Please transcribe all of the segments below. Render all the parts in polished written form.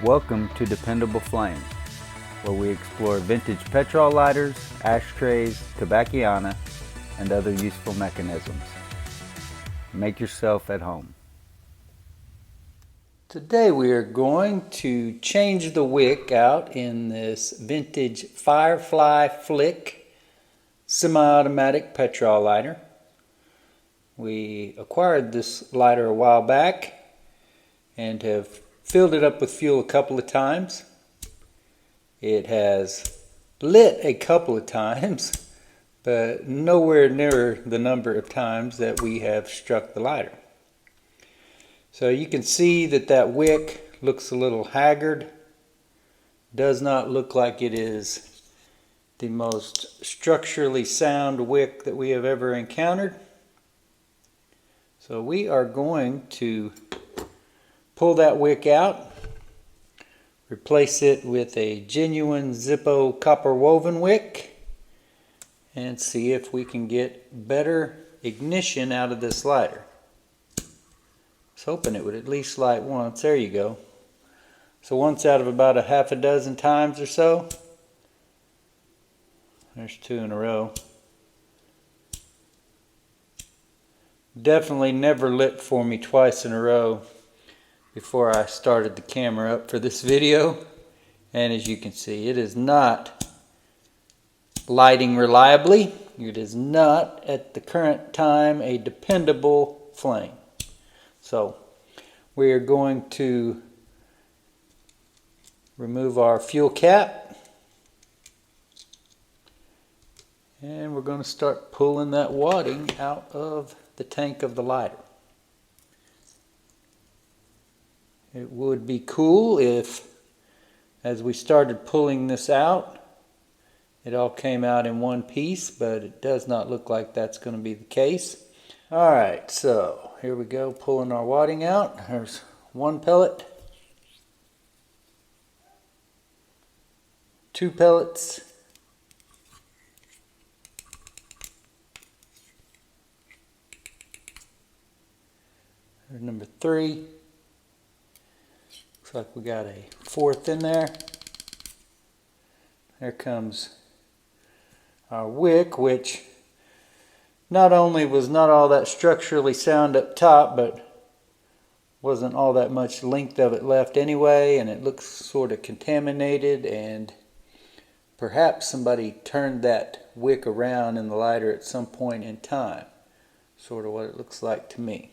Welcome to Dependable Flame, where we explore vintage petrol lighters, ashtrays, tobacconiana, and other useful mechanisms. Make yourself at home. Today we are going to change the wick out in this vintage Firefly Flick semi-automatic petrol lighter. We acquired this lighter a while back and have filled it up with fuel a couple of times. It has lit a couple of times, but nowhere near the number of times that we have struck the lighter. So you can see that that wick looks a little haggard. Does not look like it is the most structurally sound wick that we have ever encountered. So we are going to pull that wick out, replace it with a genuine Zippo copper woven wick, and see if we can get better ignition out of this lighter. I was hoping it would at least light once. There you go. So once out of about a half a dozen times or so. There's two in a row. Definitely never lit for me twice in a row before I started the camera up for this video. And as you can see, it is not lighting reliably. It is not at the current time a dependable flame. So we are going to remove our fuel cap, and we're going to start pulling that wadding out of the tank of the lighter. It would be cool if, as we started pulling this out, it all came out in one piece, but it does not look like that's going to be the case. Alright, so here we go, pulling our wadding out. There's one pellet, two pellets, there's number three. Looks like we got a fourth in there. There comes our wick, which not only was not all that structurally sound up top, but wasn't all that much length of it left anyway, and it looks sort of contaminated, and perhaps somebody turned that wick around in the lighter at some point in time. Sort of what it looks like to me.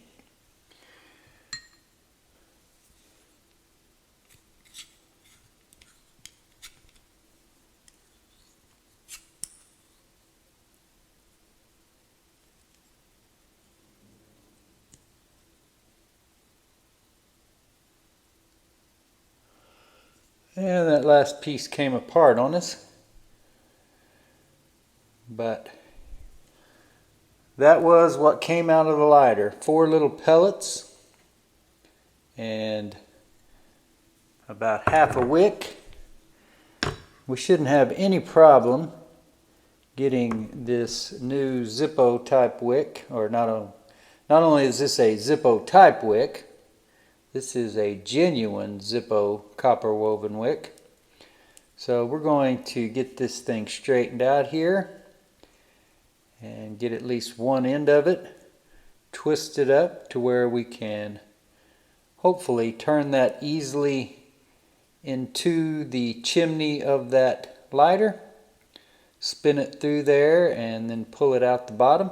And that last piece came apart on us. But that was what came out of the lighter. 4 little pellets and about half a wick. We shouldn't have any problem getting this new Zippo type wick, or not only is this a Zippo type wick, this is a genuine Zippo copper woven wick. So we're going to get this thing straightened out here and get at least one end of it twisted up to where we can hopefully turn that easily into the chimney of that lighter, spin it through there, and then pull it out the bottom.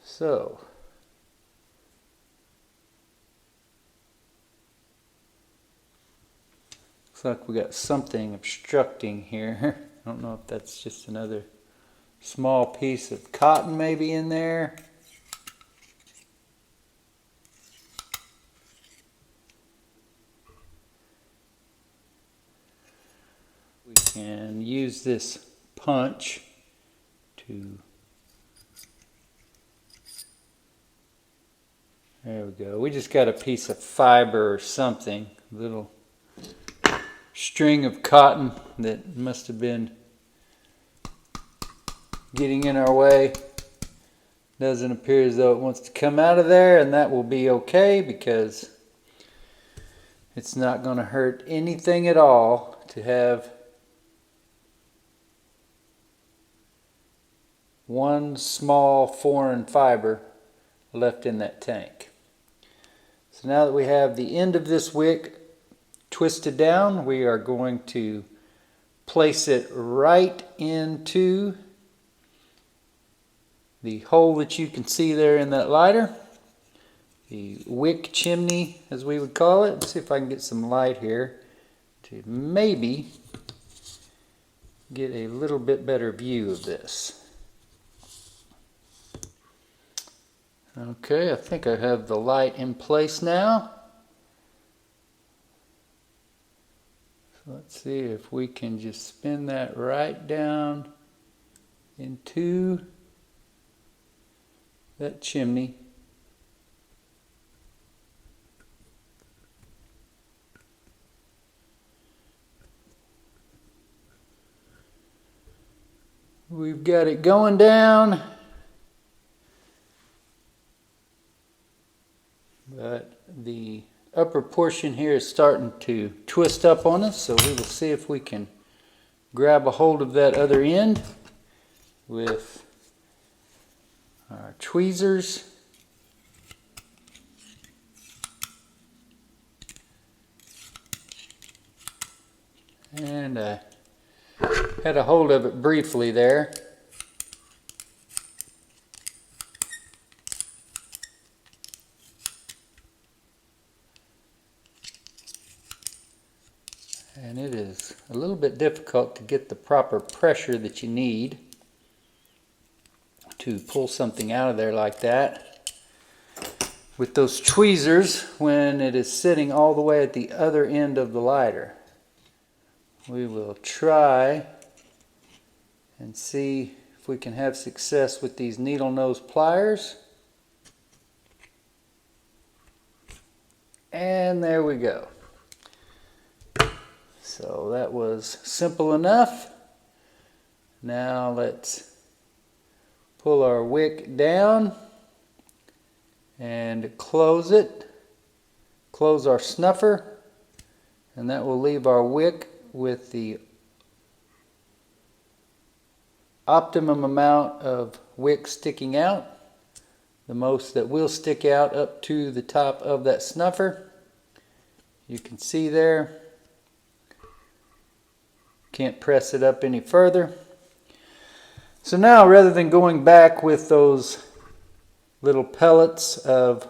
So, looks like we got something obstructing here. I don't know if that's just another small piece of cotton maybe in there. We can use this punch to... There we go. We just got a piece of fiber or something, a little string of cotton that must have been getting in our way. Doesn't appear as though it wants to come out of there, and that will be okay because it's not going to hurt anything at all to have one small foreign fiber left in that tank. So now that we have the end of this wick twisted down, we are going to place it right into the hole that you can see there in that lighter. The wick chimney, as we would call it. Let's see if I can get some light here to maybe get a little bit better view of this. Okay, I think I have the light in place now. So let's see if we can just spin that right down into that chimney. We've got it going down, but the upper portion here is starting to twist up on us, so we will see if we can grab a hold of that other end with our tweezers. And I had a hold of it briefly there. And it is a little bit difficult to get the proper pressure that you need to pull something out of there like that with those tweezers when it is sitting all the way at the other end of the lighter. We will try and see if we can have success with these needle nose pliers. And there we go. So that was simple enough. Now let's pull our wick down and close it. Close our snuffer, and that will leave our wick with the optimum amount of wick sticking out. The most that will stick out up to the top of that snuffer. You can see there. Can't press it up any further. So now, rather than going back with those little pellets of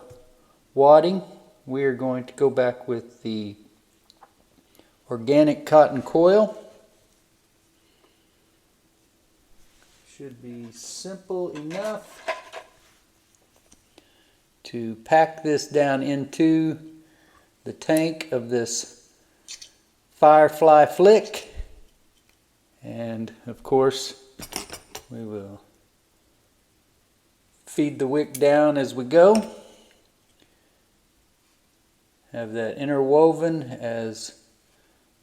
wadding, we are going to go back with the organic cotton coil. Should be simple enough to pack this down into the tank of this Firefly flick. And of course, we will feed the wick down as we go. Have that interwoven as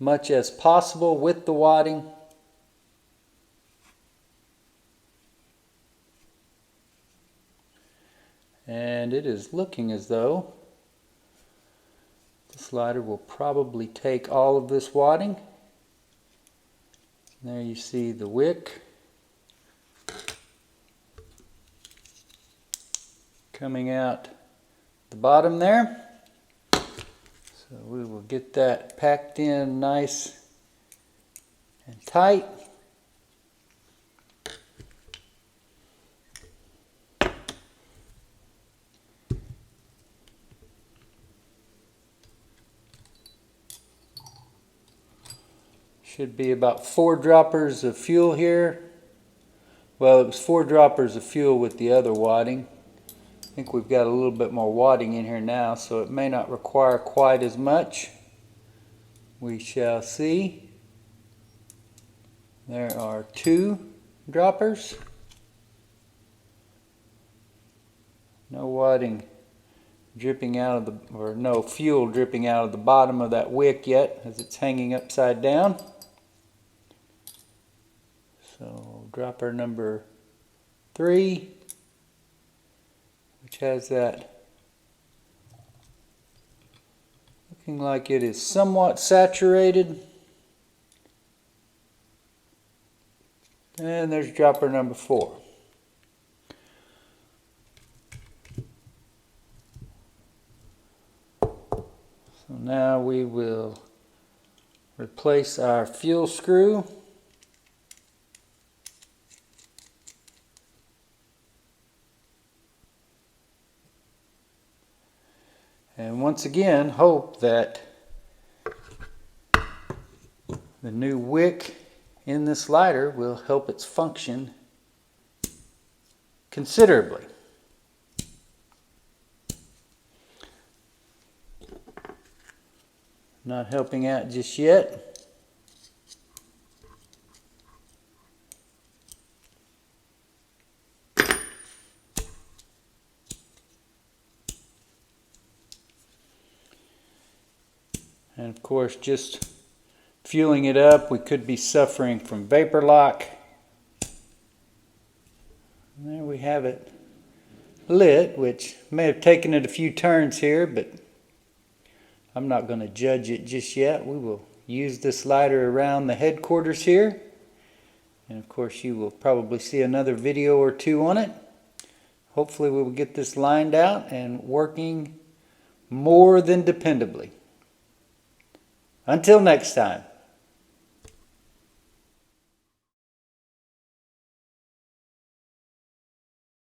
much as possible with the wadding. And it is looking as though the slider will probably take all of this wadding. There you see the wick coming out the bottom there. So we will get that packed in nice and tight. Should be about 4 droppers of fuel here. Well, it was 4 droppers of fuel with the other wadding. I think we've got a little bit more wadding in here now, so it may not require quite as much. We shall see. There are 2 droppers. No wadding dripping out of the, or no fuel dripping out of the bottom of that wick yet, as it's hanging upside down. So dropper number 3, which has that looking like it is somewhat saturated. And there's dropper number 4. So now we will replace our fuel screw. And once again, hope that the new wick in this lighter will help its function considerably. Not helping out just yet. And of course, just fueling it up, we could be suffering from vapor lock. And there we have it lit, which may have taken it a few turns here, but I'm not going to judge it just yet. We will use this lighter around the headquarters here. And of course, you will probably see another video or 2 on it. Hopefully we will get this lined out and working more than dependably. Until next time.